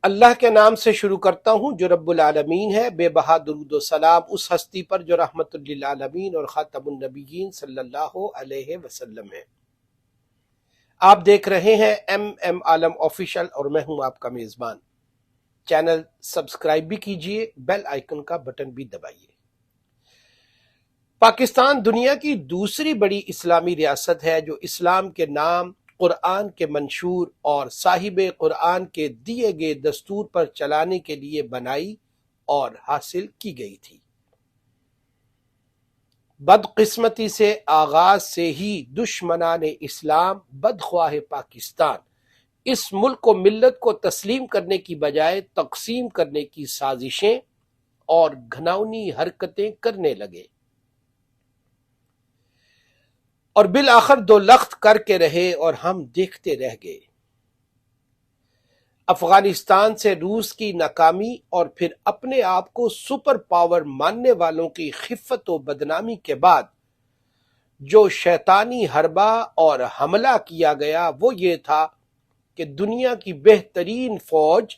اللہ کے نام سے شروع کرتا ہوں جو رب العالمین ہے، بے بہا درود و سلام اس ہستی پر جو رحمت للعالمین اور خاتم النبیین صلی اللہ علیہ وسلم ہے۔ آپ دیکھ رہے ہیں ایم عالم آفیشل اور میں ہوں آپ کا میزبان۔ چینل سبسکرائب بھی کیجئے، بیل آئیکن کا بٹن بھی دبائیے۔ پاکستان دنیا کی دوسری بڑی اسلامی ریاست ہے جو اسلام کے نام، قرآن کے منشور اور صاحب قرآن کے دیے گئے دستور پر چلانے کے لیے بنائی اور حاصل کی گئی تھی۔ بدقسمتی سے آغاز سے ہی دشمنان اسلام، بدخواہ پاکستان، اس ملک و ملت کو تسلیم کرنے کی بجائے تقسیم کرنے کی سازشیں اور گھناؤنی حرکتیں کرنے لگے، اور بالآخر دو لخت کر کے رہے اور ہم دیکھتے رہ گئے۔ افغانستان سے روس کی ناکامی اور پھر اپنے آپ کو سپر پاور ماننے والوں کی خفت و بدنامی کے بعد جو شیطانی حربہ اور حملہ کیا گیا وہ یہ تھا کہ دنیا کی بہترین فوج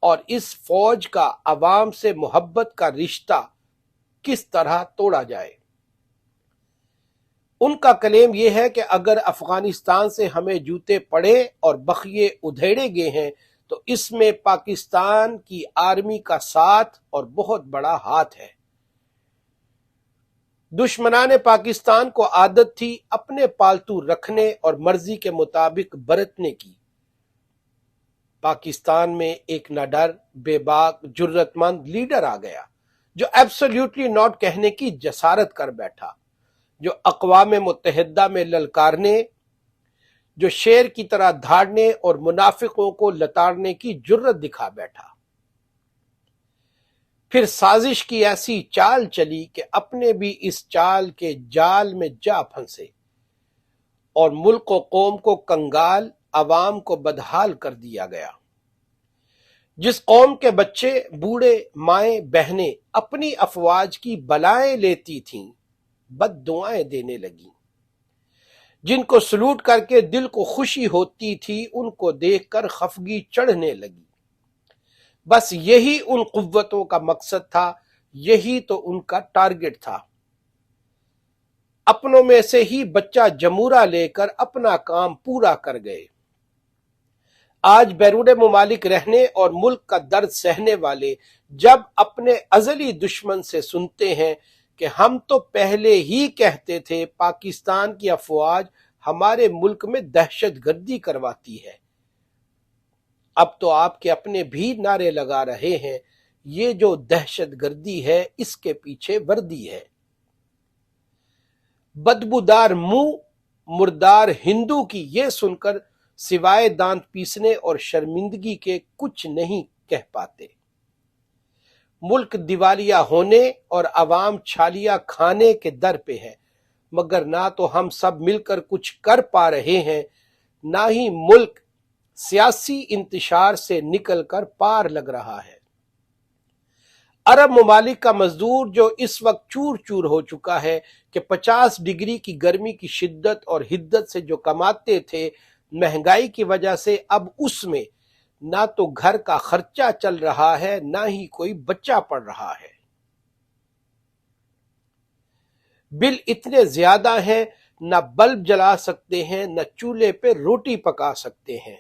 اور اس فوج کا عوام سے محبت کا رشتہ کس طرح توڑا جائے۔ ان کا کلیم یہ ہے کہ اگر افغانستان سے ہمیں جوتے پڑے اور بخیے ادھیڑے گئے ہیں تو اس میں پاکستان کی آرمی کا ساتھ اور بہت بڑا ہاتھ ہے۔ دشمنان پاکستان کو عادت تھی اپنے پالتو رکھنے اور مرضی کے مطابق برتنے کی۔ پاکستان میں ایک نہ ڈر، بے باک، جرت مند لیڈر آ گیا جو ایبسلیوٹلی ناٹ کہنے کی جسارت کر بیٹھا، جو اقوام متحدہ میں للکارنے، جو شیر کی طرح دھاڑنے اور منافقوں کو لتاڑنے کی جرت دکھا بیٹھا۔ پھر سازش کی ایسی چال چلی کہ اپنے بھی اس چال کے جال میں جا پھنسے اور ملک و قوم کو کنگال، عوام کو بدحال کر دیا گیا۔ جس قوم کے بچے، بوڑھے، مائیں، بہنیں اپنی افواج کی بلائیں لیتی تھیں، بد دعائیں دینے لگیں۔ جن کو سلوٹ کر کے دل کو خوشی ہوتی تھی ان کو دیکھ کر خفگی چڑھنے لگی۔ بس یہی ان قوتوں کا مقصد تھا، یہی تو ان کا ٹارگٹ تھا۔ اپنوں میں سے ہی بچہ جمورہ لے کر اپنا کام پورا کر گئے۔ آج بیرون ممالک رہنے اور ملک کا درد سہنے والے جب اپنے ازلی دشمن سے سنتے ہیں کہ ہم تو پہلے ہی کہتے تھے پاکستان کی افواج ہمارے ملک میں دہشت گردی کرواتی ہے، اب تو آپ کے اپنے بھی نعرے لگا رہے ہیں یہ جو دہشت گردی ہے اس کے پیچھے وردی ہے۔ بدبودار منہ مردار ہندو کی یہ سن کر سوائے دانت پیسنے اور شرمندگی کے کچھ نہیں کہہ پاتے۔ ملک دیوالیہ ہونے اور عوام چھالیاں کھانے کے در پہ ہے، مگر نہ تو ہم سب مل کر کچھ کر پا رہے ہیں، نہ ہی ملک سیاسی انتشار سے نکل کر پار لگ رہا ہے۔ عرب ممالک کا مزدور جو اس وقت چور چور ہو چکا ہے کہ 50 ڈگری کی گرمی کی شدت اور حدت سے جو کماتے تھے، مہنگائی کی وجہ سے اب اس میں نہ تو گھر کا خرچہ چل رہا ہے نہ ہی کوئی بچہ پڑھ رہا ہے۔ بل اتنے زیادہ ہیں نہ بلب جلا سکتے ہیں نہ چولہے پہ روٹی پکا سکتے ہیں،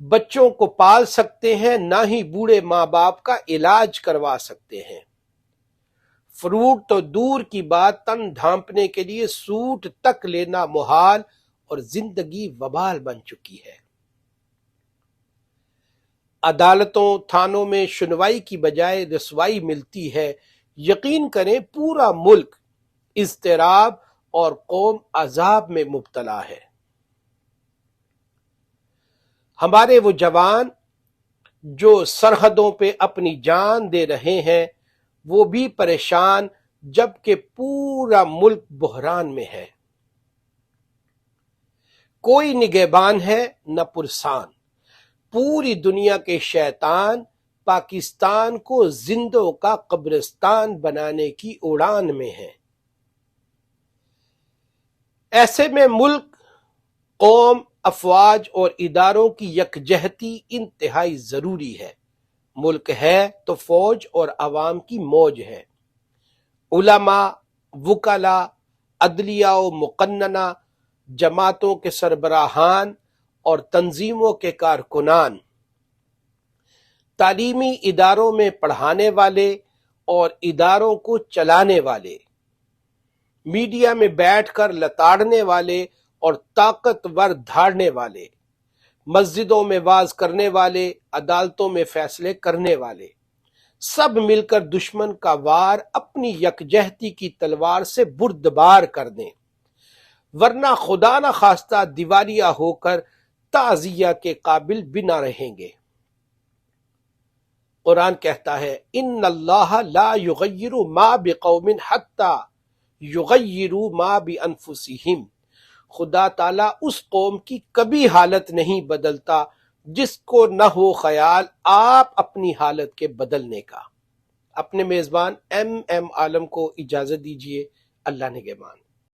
بچوں کو پال سکتے ہیں نہ ہی بوڑھے ماں باپ کا علاج کروا سکتے ہیں۔ فروٹ تو دور کی بات، تن ڈھانپنے کے لیے سوٹ تک لینا محال اور زندگی وبال بن چکی ہے۔ عدالتوں، تھانوں میں سنوائی کی بجائے رسوائی ملتی ہے۔ یقین کریں پورا ملک اضطراب اور قوم عذاب میں مبتلا ہے۔ ہمارے وہ جوان جو سرحدوں پہ اپنی جان دے رہے ہیں وہ بھی پریشان جبکہ پورا ملک بحران میں ہے۔ کوئی نگہبان ہے نہ پرسان، پوری دنیا کے شیطان پاکستان کو زندوں کا قبرستان بنانے کی اڑان میں ہیں۔ ایسے میں ملک، قوم، افواج اور اداروں کی یکجہتی انتہائی ضروری ہے۔ ملک ہے تو فوج اور عوام کی موج ہے۔ علماء، وکلاء، عدلیہ و مقننہ، جماعتوں کے سربراہان اور تنظیموں کے کارکنان، تعلیمی اداروں میں پڑھانے والے اور اداروں کو چلانے والے، میڈیا میں بیٹھ کر لتاڑنے والے اور طاقتور دھاڑنے والے، مسجدوں میں وعظ کرنے والے، عدالتوں میں فیصلے کرنے والے، سب مل کر دشمن کا وار اپنی یکجہتی کی تلوار سے بردبار کر دیں، ورنہ خدا نہ خواستہ دیوالیہ ہو کر تعزیہ کے قابل بھی نہ رہیں گے۔ قرآن کہتا ہے ان اللہ لا یغیر ما بقوم حتی یغیروا ما بانفسہم، خدا تعالیٰ اس قوم کی کبھی حالت نہیں بدلتا جس کو نہ ہو خیال آپ اپنی حالت کے بدلنے کا۔ اپنے میزبان ایم عالم کو اجازت دیجیے۔ اللہ نگہبان۔